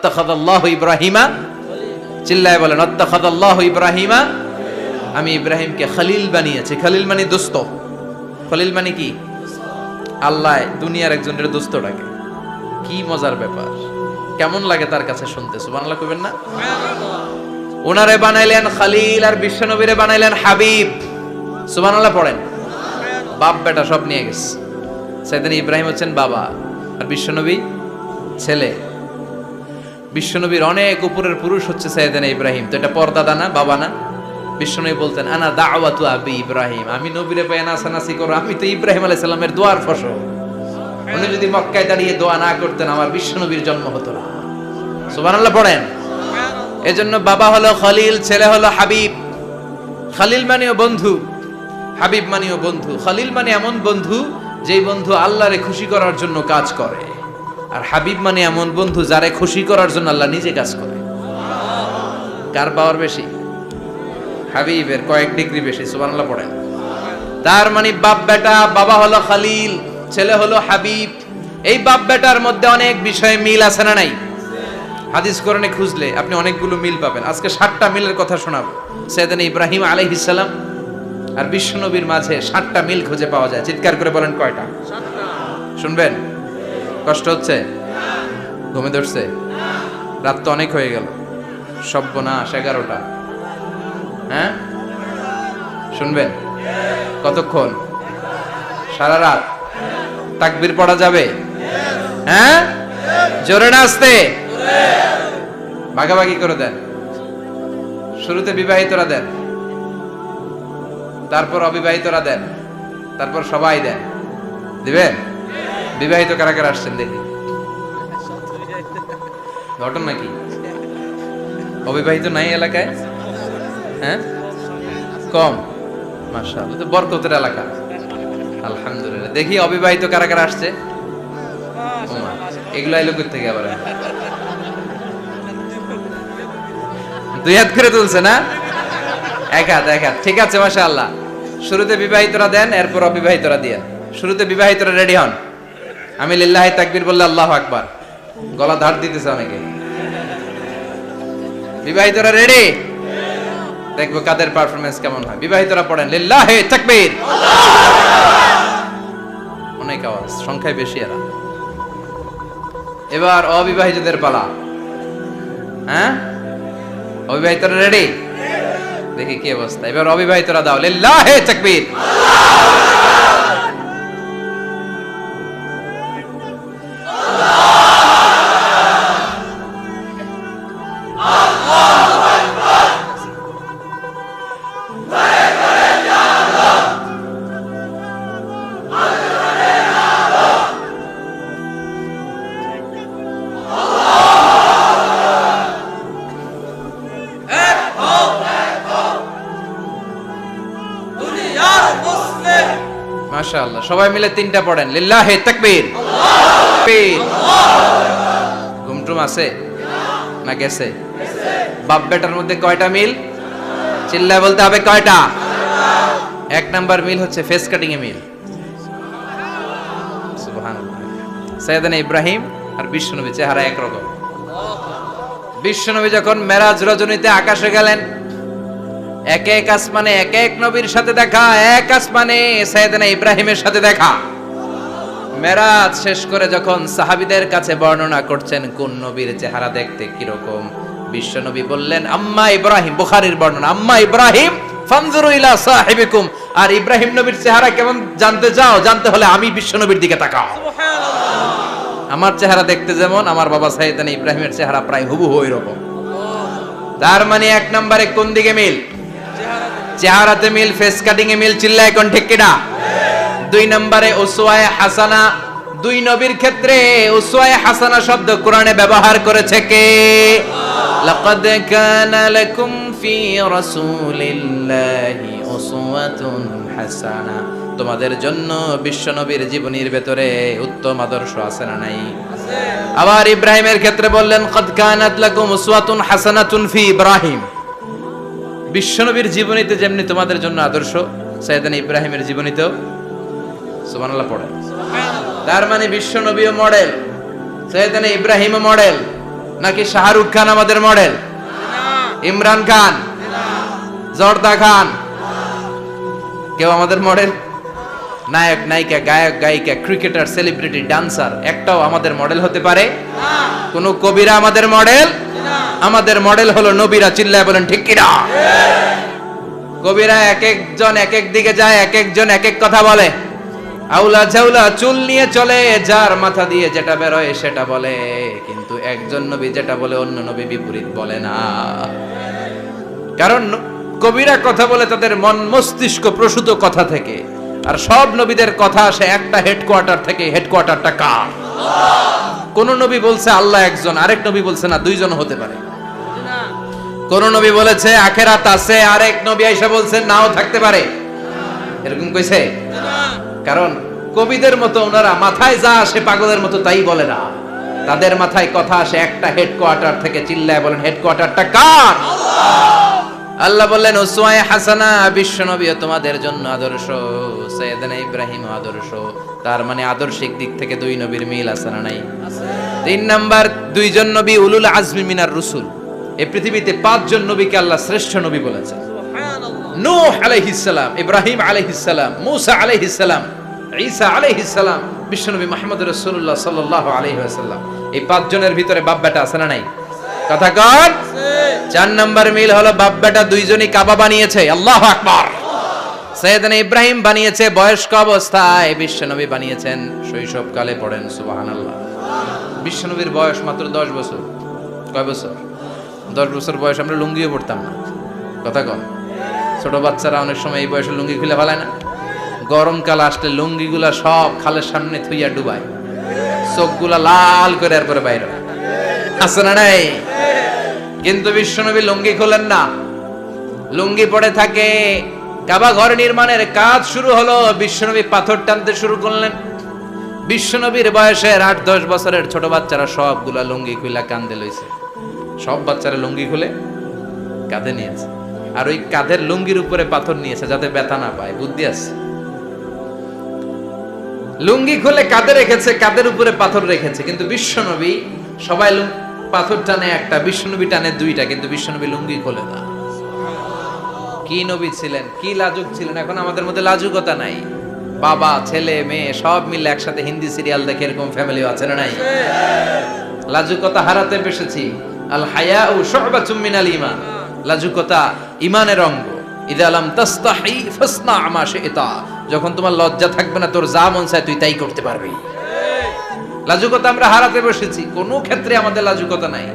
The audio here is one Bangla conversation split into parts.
আত্তাখাযাল্লাহু ইব্রাহিমা, চিল্লায় বলেন আত্তাখাযাল্লাহু ইব্রাহিমা, আমি ইব্রাহিমকে খলিল বানিয়েছি। খলিল মানে দোস্ত। খলিল মানে কি? আল্লাহ দুনিয়ার একজনের দোস্ত ডাকে। কি মজার ব্যাপার, কেমন লাগে তার কাছে শুনতে। সুবহানাল্লাহ কইবেন না? ওনারে বানাইলেন খলিল আর বিশ্বনবীরে বানাইলেন হাবিব। সুবহানাল্লাহ পড়েন। বাপ বেটা সব নিয়ে গেছে। সাইয়েদনা ইব্রাহিম হচ্ছেন বাবা আর বিশ্বনবী ছেলে। বিশ্বনবীর অনেক উপরের পুরুষ হচ্ছে সাইয়েদনা ইব্রাহিম। তো এটা পরদাদা না, বাবা না? বিশ্বনবী বলতেন আনা দাওয়াতু আবি ইব্রাহিম, আমি নবীরে পায় নাসানাসি করো, আমি তো ইব্রাহিম আলাইহিস সালামের দোয়ার ফসল। উনি যদি মক্কায় দাঁড়িয়ে দোয়া না করতেন আমার বিশ্বনবীর জন্ম হতো না। সুবহানাল্লাহ পড়েন। এজন্য বাবা হলো খলিল, ছেলে হলো হাবিব। খলিল মানেও বন্ধু, হাবিব মানেও বন্ধু। খলিল মানে এমন বন্ধু যেই বন্ধু আল্লাহরে খুশি করার জন্য কাজ করে, আর হাবিব মানে এমন বন্ধু যারে খুশি করার জন্য আল্লাহ নিজে কাজ করে। কার পাওয়ার বেশি? হাবিবের কয়েক ডিগ্রি বেশি। সুবহানাল্লাহ পড়েন। তার মানে বাপ বেটা, বাবা হলো খলিল, ছেলে হলো হাবিব। এই বাপ বেটার মধ্যে অনেক বিষয়ে মিল আছে না নাই? হাদিস কোরআনে খুঁজলে আপনি অনেকগুলো মিল পাবেন। আজকে 7টা মিলের কথা শোনাবো। সাইয়েদনা ইব্রাহিম আলাইহিস সালাম আর বিশ্বনবীর মাঝে 7টা মিল খুঁজে পাওয়া যায়। চিৎকার করে বলেন কয়টা? 7টা। শুনবেন? কষ্ট হচ্ছে? ঘুমে ধরছে? রাত তো অনেক হয়ে গেল। সর্বনাশ, 11টা। হ্যাঁ শুনবেন? কতক্ষণ? সারা রাত? তাকবীর পড়া যাবে? হ্যাঁ জোরে না আস্তে? ভাগাভাগি করে দেন। শুরুতে বিবাহিতরা দেন, তারপর অবিবাহিতরা দেন, তারপর সবাই দেন। দিবেন? বিবাহিত কারা কারা আসছেন দেখি। ঘটনা কি? অবিবাহিত নাই এলাকায়? হ্যাঁ কম। মাশাআল্লাহ, তো বরকতের এলাকা। আলহামদুলিল্লাহ। দেখি অবিবাহিত কারা কারা আসছে। এগুলো আইলো কই থেকে আবার? 2 হাত করে তুলছে না? 1 হাত 1 হাত। ঠিক আছে মাশাআল্লাহ। শুরুতে বিবাহিতরা দেন, এরপর অবিবাহিতরা দিয়েন। শুরুতে বিবাহিতরা রেডি হন। আমি লিল্লাহি তাকবীর বললে আল্লাহু আকবার। গলা ধার দিতেছে অনেকে। বিবাহিতরা রেডি? দেখবো কাদের পারফরম্যান্স কেমন হয়। বিবাহিতরা পড়েন লিল্লাহি তাকবীর। অনেক আওয়াজ, সংখ্যায় বেশি এরা। এবার অবিবাহিতদের পালা। হ্যাঁ অবিবাহিতরা রেডি? দেখি কি অবস্থা। এবার অবিবাহিতরা দাও লিল্লাহি তাকবীর। মাশাআল্লাহ, সবাই মিলে 3টা পড়েন লিল্লাহি তাকবীর। ঘুমটুম আছে না গেছে? বাপ বেটার মধ্যে কয়টা মিল? চিল্লায় বলতে হবে কয়টা? 1 নাম্বার মিল হচ্ছে ফেস কাটিং এ মিল। সুবহানাল্লাহ। সাইয়েদনা ইব্রাহিম আর বিশ্বনবী চেহারা একরকম। বিশ্বনবী যখন মেরাজ রজনীতে আকাশে গেলেন, এক এক আসমানে এক এক নবীর সাথে দেখা, এক আসমানে সাইয়েদনা ইব্রাহিমের সাথে দেখা। মেরাজ শেষ করে যখন সাহাবীদের কাছে বর্ণনা করছেন কোন নবীর চেহারা দেখতে কিরকম, বিশ্বনবী বললেন আম্মা ইব্রাহিম। বুখারীর বর্ণনা, আম্মা ইব্রাহিম ফানজুরু ইলা সাহিবিকুম। আর ইব্রাহিম নবীর চেহারা কেমন জানতে চাও? জানতে হলে আমি বিশ্বনবীর দিকে তাকাও। সুবহানাল্লাহ। আমার চেহারা দেখতে যেমন, আমার বাবা সাইয়েদনা ইব্রাহিমের চেহারা প্রায় হুবহু ওইরকম। তার মানে 1 নম্বরে কোন দিকে মিল? চেহারাতে মিল, ফেস কাটিং এ মিল। চিল্লায় কোন ঠিক কিনা? 2 নম্বরে উসওয়ায়ে হাসানা। 2 নবীর ক্ষেত্রে উসওয়ায়ে হাসানা শব্দ কোরআনে ব্যবহার করেছে কে? লাকাদ কানা লাকুম ফি রাসূলিল্লাহি উসওয়াতুন হাসানা। তোমাদের জন্য বিশ্বনবীর জীবনীর ভেতরে উত্তম আদর্শ আছে না নাই? আছে। আবার ইব্রাহিমের ক্ষেত্রে বললেন কাদ কানাত লাকুম উসওয়াতুন হাসানাতুন ফি ইব্রাহিম। বিশ্বনবীর জীবনীতে যেমনি তোমাদের জন্য আদর্শ, সাইয়েদনা ইব্রাহিমের জীবনীতেও। সুবহানাল্লাহ পড়ে। সুবহানাল্লাহ। তার মানে বিশ্বনবীও মডেল, সাইয়েদনা ইব্রাহিমও মডেল। নাকি শাহরুখ খান আমাদের মডেল, ইমরান খান, জর্দা খান কেউ আমাদের মডেল? নায়ক নায়িকা, গায়ক গায়িকা, ক্রিকেটার, সেলিব্রিটি, ডান্সার একটাও আমাদের মডেল হতে পারে? কোন কবিরা আমাদের মডেল? আমাদের মডেল হলো নবীরা। চিল্লায় বলেন ঠিক কিনা? কবিরা এক একজন এক এক দিকে যায়, এক একজন এক এক কথা বলে, আউলা ঝাউলা চুল নিয়ে চলে, যার মাথা দিয়ে যেটা বেরোয় সেটা বলে, কিন্তু একজন নবী যেটা বলে অন্য নবী বিপরীত বলে না। কারণ কবিরা কথা বলে তাদের মন মস্তিষ্ক প্রসূত কথা থেকে, আর সব নবীদের কথা আসে একটা হেডকোয়ার্টার থেকে। হেডকোয়ার্টারটা কার? কোন নবী বলছে আল্লাহ একজন, আরেক নবী বলছে না দুইজন হতে পারে। কোন নবী বলেছে আখেরাত আছে, আরেক নবী আইসা বলছে নাও থাকতে পারে। এরকম কইছে? কারণ কবিদের মতো ওনারা মাথায় যা আসে পাগলের মতো তাই বলে না, তাদের মাথায় কথা আসে একটা হেডকোয়ার্টার থেকে। চিল্লায় বলেন হেডকোয়ার্টারটা কার? আল্লাহ বললেন উসওয়ায়ে হাসানা, বিশ্বনবী তোমাদের জন্য আদর্শ, সাইয়েদনা ইব্রাহিম আদর্শ। তার মানে আদর্শিক দিক থেকে দুই নবীর মিল আছে না নাই? তিন নাম্বার, দুইজন নবী উলুল আজমি মিনার রুসুল। এই পৃথিবীতে পাঁচজন নবীকে আল্লাহ শ্রেষ্ঠ নবী বলেছেন। নূহ আলাইহিস সালাম, ইব্রাহিম আলাইহিস সালাম, মূসা আলাইহিস সালাম, ঈসা আলাইহিস সালাম, বিশ্বনবী মুহাম্মদ রাসূলুল্লাহ সাল্লাল্লাহু আলাইহি ওয়াসাল্লাম। এই পাঁচজনের ভিতরে বাপ বেটা আছে না নাই? কথা কন। চার নাম্বার মিল হলো বাপ বেটা দুইজনই কাবা বানিয়েছে। আল্লাহু আকবার। সাইয়েদনা ইব্রাহিম বানিয়েছে বয়স্ক অবস্থায়, বিশ্বনবী বানিয়েছেন শৈশবকালে। পড়েন সুবহানাল্লাহ। বিশ্বনবীর বয়স মাত্র 10 বছর। কয় বছর? 10 বছর বয়স আমরা লুঙ্গিও পড়তাম না। কথা কন। ছোট বাচ্চারা অনেক সময় এই বয়সে লুঙ্গি খুলে ফেলায় না? গরমকাল আসলে লুঙ্গিগুলা সব খালের সামনে থুইয়া ডুবায়, চোখগুলা লাল করে এরপরে বাইরে আছে না নাই? কিন্তু বিশ্বনবী লুঙ্গি খোলেন না, লুঙ্গি পড়ে থাকে। কাবা ঘর নির্মাণের কাজ শুরু হলো, বিশ্বনবী পাথর টানতে শুরু করলেন। বিশ্বনবীর বয়সের 8-10 বছরের ছোট বাচ্চারা সবগুলা লুঙ্গি খুলে কাঁধে লইছে। সব বাচ্চারা লুঙ্গি খুলে কাঁধে নিয়েছে, আর ওই কাঁধের লুঙ্গির উপরে পাথর নিয়েছে যাতে ব্যথা না পায়। বুদ্ধি আছে। লুঙ্গি খুলে কাঁধে রেখেছে, কাঁধের উপরে পাথর রেখেছে। কিন্তু বিশ্বনবী, সবাই পাথর টানে একটা, বিশ্বনবী টানে দুইটা, কিন্তু বিশ্বনবী লুঙ্গি খোলে না। কি নবী ছিলেন, কি লাজুক ছিলেন। এখন আমাদের মধ্যে লাজুকতা নাই। বাবা ছেলে মেয়ে সব মিলে একসাথে হিন্দি সিরিয়াল দেখে, এরকম ফ্যামিলিও আছে না নাই? লাজুকতা হারাতে বসেছি। আল হায়াউ শু'বাতুম মিনাল ঈমান। লাজুকতা ঈমানের অঙ্গ। ইযা লাম তাস্তাহি ফাসনা মা শি'তা। যখন তোমার লজ্জা থাকবে না, তোর যা মন চায় তুই তাই করতে পারবি। লাজুকতা আমরা হারাতে বসেছি, কোনো ক্ষেত্রে আমাদের লাজুকতা নাই।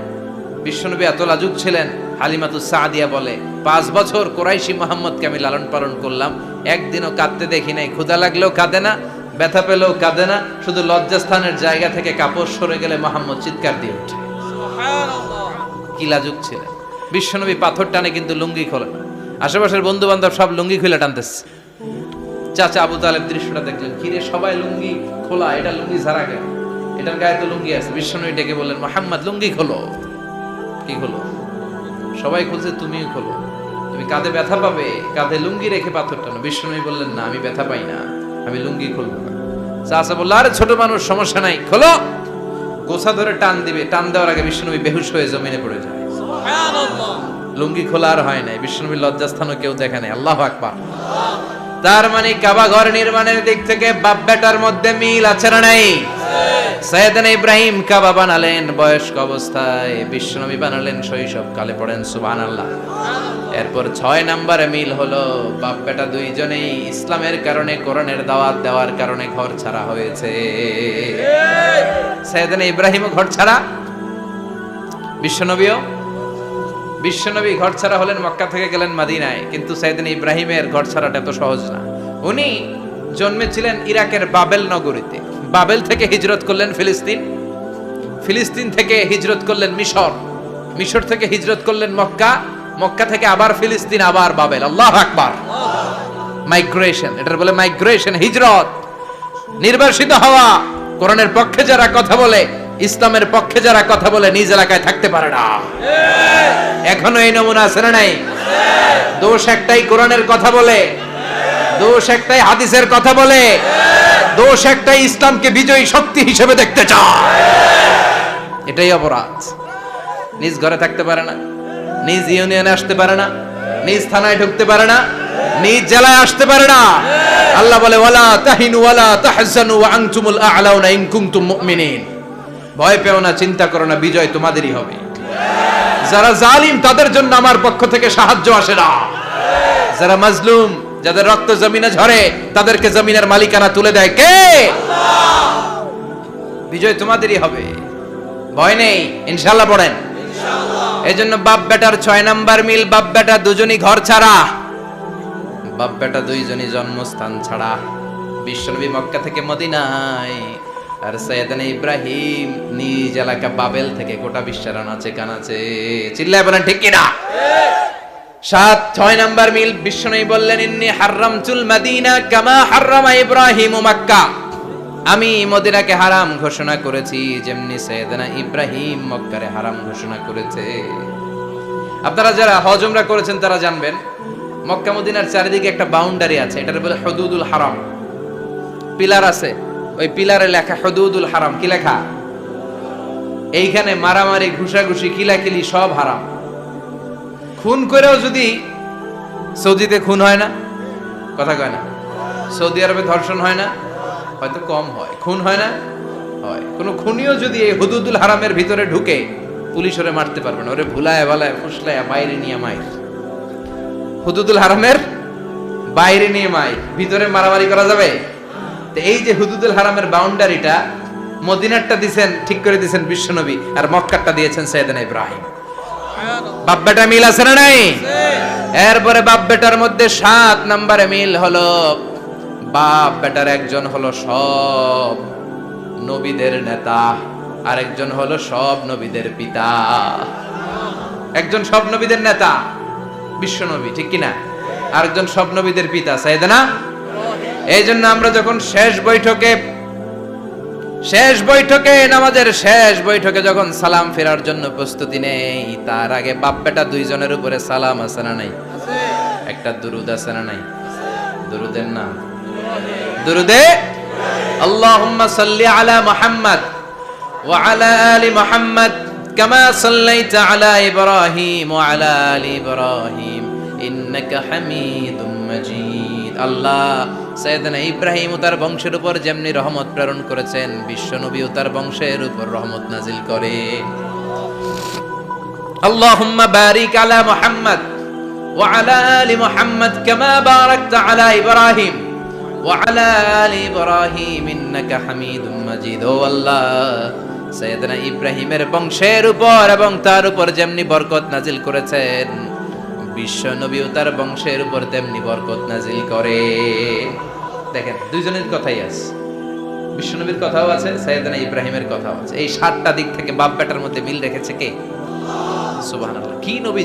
বিশ্বনবী এত লাজুক ছিলেন, হালিমাতুস সাদিয়া বলে 5 বছর কুরাইশি মুহাম্মদকে আমি লালন পালন করলাম, একদিনও কাঁদতে দেখি নাই। ক্ষুধা লাগলেও কাঁদে না, ব্যথা পেলেও কাঁদে না, শুধু লজ্জাস্থানের জায়গা থেকে কাপড় সরে গেলে মুহাম্মদ চিৎকার দিয়ে ওঠে। সুবহানাল্লাহ। কি লাজুক ছিলেন। বিশ্বনবী পাথর টানে কিন্তু লুঙ্গি খোলে না। আশেপাশের বন্ধু বান্ধব সব লুঙ্গি খুলে টানতেছে। চাচা আবু তালেব দৃশ্যটা দেখলেন, কিরে সবাই লুঙ্গি খোলা, এটা লুঙ্গি ছাড়া কেন? এটার গায়ে তো লুঙ্গি আছে। বিশ্বনবী ডেকে বললেন, মুহাম্মদ লুঙ্গি খোলো। কি খোলো? সবাই খুলছে, তুমিও খোলো। তুমি কাঁধে ব্যথা পাবে, কাঁধে লুঙ্গি রেখে পাথর টানো। বিশ্বনবী বললেন, না আমি ব্যথা পাই না, আমি লুঙ্গি খুলবো না। চাচা বলল, আরে ছোট মানুষ, সমস্যা নাই, খোলো। গোছা ধরে টান দিবে, টান দেওয়ার আগে বিশ্বনবী বেহুশ হয়ে জমিনে পড়ে যায়। সুবহানাল্লাহ। লুঙ্গি খোলা আর হয় নাই। বিশ্বনবীর লজ্জাস্থানও কেউ দেখে নাই। আল্লাহু আকবার। তার মানে কাবা ঘর নির্মাণের দিক থেকে বাপ বেটার মধ্যে মিল আছে না নাই? সাইয়েদনা ইব্রাহিম কাবা বানালেন বয়স্ক অবস্থায়, বিশ্বনবী বানালেন শৈশবকালে। পড়েন সুবহানাল্লাহ। এরপর 6 নম্বরে মিল হলো, বাপ বেটা দুইজনেই ইসলামের কারণে, কোরআনের দাওয়াত দেওয়ার কারণে ঘর ছাড়া হয়েছে। সাইয়েদনা ইব্রাহিমও ঘর ছাড়া, বিশ্বনবী ঘর ছাড়া হলেন, মক্কা থেকে গেলেন মদিনায়। কিন্তু সাইয়েদনা ইব্রাহিমের ঘর ছাড়াটা এত সহজ না। উনি জন্মেছিলেন ইরাকের বাবেল নগরীতে। বাবেল থেকে হিজরত করলেন ফিলিস্তিন, ফিলিস্তিন থেকে হিজরত করলেন মিশর, মিশর থেকে হিজরত করলেন মক্কা, মক্কা থেকে আবার ফিলিস্তিন, আবার বাবেল। আল্লাহু আকবার। মাইগ্রেশন, এটার বলে মাইগ্রেশন, হিজরত। নির্বাসিত হওয়া। কোরআনের পক্ষে যারা কথা বলে, ইসলামের পক্ষে যারা কথা বলে, নিজ এলাকায় থাকতে পারে না। এখনো এই নমুনা আছে না নাই? দোষ একটাই, কোরআনের কথা বলে। দোষ একটাই, হাদিসের কথা বলে। দোষ একটাই, ইসলামকে বিজয়ী শক্তি হিসেবে দেখতে চায়। এটাই অপরাধ। নিজ ঘরে থাকতে পারে না, নিজ ইউনিয়নে আসতে পারে না, নিজ থানায় ঢুকতে পারে না, নিজ জেলায় আসতে পারে না। আল্লাহ বলে ওয়ালা তাহিনু ওয়ালা তাহজানু ওয়া আনতুমুল আ'লাউনা ইন কুনতুম মুমিনিন। ভয় পেও না, চিন্তা করো না, বিজয় তোমাদেরই হবে। যারা জালিম তাদের জন্য আমার পক্ষ থেকে সাহায্য আসে না। যারা মাজলুম, যাদের রক্ত জমিনে ঝরে, তাদেরকে জমিনের মালিকানা তুলে দেয় কে? আল্লাহ। বিজয় তোমাদেরই হবে, ভয় নেই, ইনশাআল্লাহ পড়েন ইনশাআল্লাহ। এজন্য বাপ বেটার 6 নাম্বার মিল, বাপ বেটা দুজনই ঘর ছাড়া, বাপ বেটা দুইজনই জন্মস্থান ছাড়া। বিশ্বনবী মক্কা থেকে মদিনায়, আর সাইয়েদনা ইব্রাহিম নিজ এলাকা বাবেল থেকে গোটা বিশ্বের আনাচে কানাচে। চিল্লায় বলেন ঠিক কিনা? 6 নাম্বার মিল, বিশ্বনবী বললেন ইন্নী হারামতুল মাদিনা কামা হারামা ইব্রাহিম মক্কা। আমি মদিনাকে হারাম ঘোষণা করেছি যেমনি সাইয়েদনা ইব্রাহিম মক্কারে হারাম ঘোষণা করেছে। আপনারা যারা হজ উমরা করেছেন তারা জানবেন, মক্কা মদিনার চারিদিকে একটা বাউন্ডারি আছে, এটার বলে হুদুদুল হারাম। পিলার আছে, ওই পিলারে লেখা হুদুদুল হারাম। কি লেখা? এইখানে মারামারি, ঘুষাঘুষি, কিলাকিলি সব হারাম। খুন করেও যদি, সৌদিতে খুন হয় না, কথা কয় না? সৌদি আরবে ধর্ষণ হয় না? হয়তো কম হয়। খুন হয় না? হয়। কোন খুনিও যদি এই হুদুদুল হারামের ভিতরে ঢুকে, পুলিশ ওরে মারতে পারবে না। ওরে ভুলায় ভালায় ফুসলায় বাইরে নিয়ে মাইর। হুদুদুল হারামের বাইরে নিয়ে মাইর, ভিতরে মারামারি করা যাবে? তো এই যে হুদুদুল হারামের বাউন্ডারিটা, মদিনারটা দিয়েছেন, ঠিক করে দিয়েছেন বিশ্বনবী, আর মক্কারটা দিয়েছেন সাইয়েদনা ইব্রাহিম। বাপ বেটা মিল আছে না নাই? এরপরে বাপ বেটার মধ্যে 7 নম্বরে মিল হলো, বাপ বেটার একজন হলো সব নবীদের নেতা, আর একজন হলো সব নবীদের পিতা। একজন সব নবীদের নেতা বিশ্বনবী, ঠিক কিনা? আরেকজন সব নবীদের পিতা সাইয়েদনা। এই জন্য আমরা যখন শেষ বৈঠকে নামাজের শেষ বৈঠকে যখন সালাম ফেরার জন্য প্রস্তুতি নেই, তার আগে বাপ বেটা দুইজনের উপরে সালাম আছে না নাই? একটা দুরুদ আছে না নাই? দুরুদের নাম দুরুদে আল্লাহুম্মা সাল্লি আলা মুহাম্মদ ওয়া আলা আলি মুহাম্মদ কামা সাল্লাইতা আলা ইব্রাহিম ওয়া আলা আলি ইব্রাহিম ইন্নাকা হামিদুম মাজিদ। আল্লাহ সাইয়েদনা ইব্রাহিম ও তার বংশের উপর যেমনি রহমত প্রেরণ করেছেন, বিশ্ব নবী ও তার বংশের উপর রহমত নাজিল করে। আল্লাহুম্মা বারিক আলা মুহাম্মদ ওয়া আলা আলি মুহাম্মদ কামা বারাকতা আলা ইব্রাহিম ওয়া আলা আলি ইব্রাহিম ইন্নাকা হামিদুম মাজিদ। ও আল্লাহ, সাইয়েদনা ইব্রাহিমের বংশের উপর এবং তার উপর যেমনি বরকত নাজিল করেছেন, বিশ্ব নবী ও তার বংশের উপর তেমনি বরকত নাজিল করে। দেখেন, দুইজনের কথাই আছে, বিশ্ব নবীর কথাও আছে, সাইয়েদনা ইব্রাহিমের কথাও আছে। এই 7টা দিক থেকে বাপ বেটার মধ্যে মিল রেখেছে কে? সুবহানাল্লাহ। কি নবী